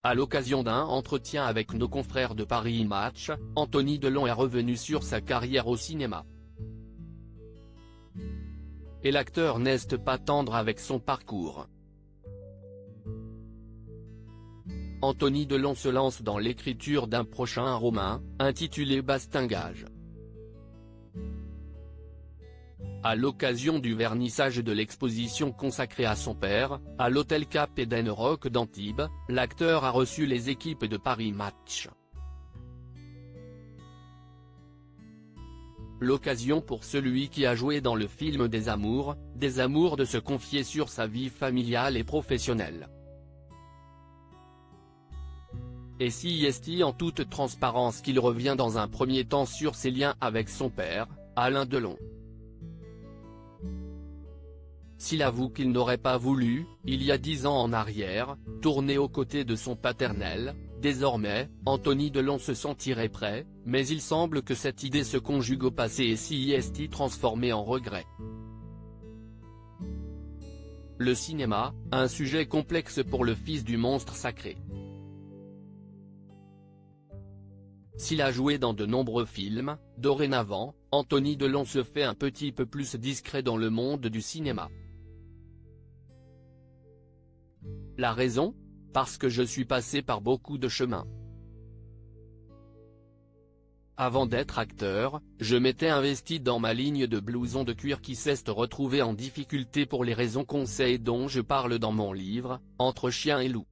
À l'occasion d'un entretien avec nos confrères de Paris Match, Anthony Delon est revenu sur sa carrière au cinéma. Et l'acteur n'est pas tendre avec son parcours. Anthony Delon se lance dans l'écriture d'un prochain roman, intitulé Bastingage. À l'occasion du vernissage de l'exposition consacrée à son père, à l'hôtel Cap Eden Rock d'Antibes, l'acteur a reçu les équipes de Paris Match. L'occasion pour celui qui a joué dans le film des Amours de se confier sur sa vie familiale et professionnelle. Et si est en toute transparence qu'il revient dans un premier temps sur ses liens avec son père, Alain Delon. S'il avoue qu'il n'aurait pas voulu, il y a 10 ans en arrière, tourner aux côtés de son paternel, désormais, Anthony Delon se sentirait prêt, mais il semble que cette idée se conjugue au passé et s'y est transformée en regret. Le cinéma, un sujet complexe pour le fils du monstre sacré. S'il a joué dans de nombreux films, dorénavant, Anthony Delon se fait un petit peu plus discret dans le monde du cinéma. La raison ? Parce que je suis passé par beaucoup de chemins. Avant d'être acteur, je m'étais investi dans ma ligne de blousons de cuir qui s'est retrouvée en difficulté pour les raisons qu'on sait et dont je parle dans mon livre, Entre chien et loup.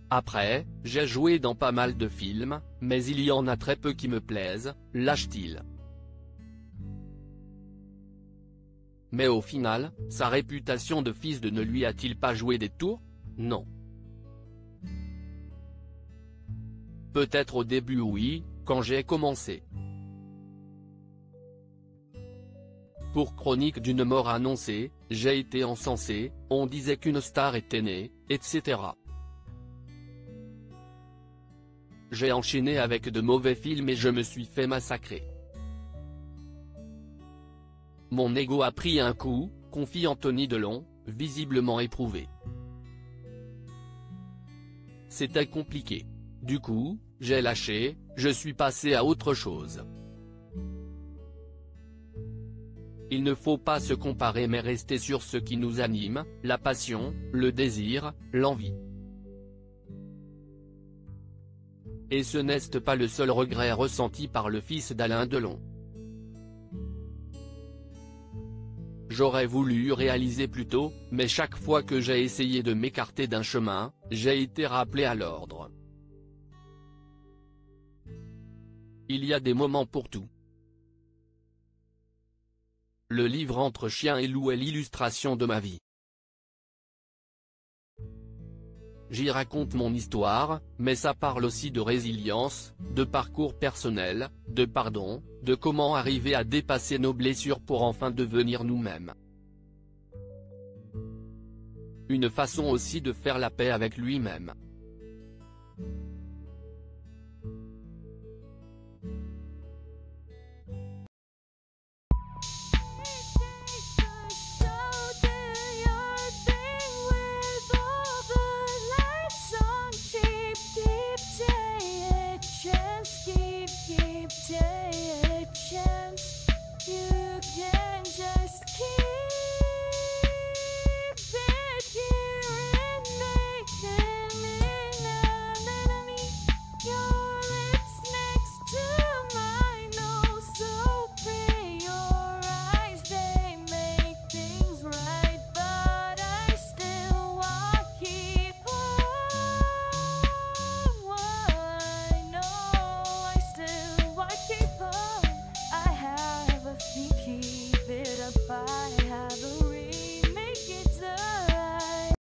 Après, j'ai joué dans pas mal de films, mais il y en a très peu qui me plaisent, lâche-t-il. Mais au final, sa réputation de fils de ne lui a-t-il pas joué des tours? Non. Peut-être au début oui, quand j'ai commencé. Pour Chronique d'une mort annoncée, j'ai été encensé, on disait qu'une star était née, etc. J'ai enchaîné avec de mauvais films et je me suis fait massacrer. Mon ego a pris un coup, confie Anthony Delon, visiblement éprouvé. C'était compliqué. Du coup, j'ai lâché, je suis passé à autre chose. Il ne faut pas se comparer mais rester sur ce qui nous anime, la passion, le désir, l'envie. Et ce n'est pas le seul regret ressenti par le fils d'Alain Delon. J'aurais voulu réaliser plus tôt, mais chaque fois que j'ai essayé de m'écarter d'un chemin, j'ai été rappelé à l'ordre. Il y a des moments pour tout. Le livre Entre chien et loup est l'illustration de ma vie. J'y raconte mon histoire, mais ça parle aussi de résilience, de parcours personnel, de pardon, de comment arriver à dépasser nos blessures pour enfin devenir nous-mêmes. Une façon aussi de faire la paix avec lui-même.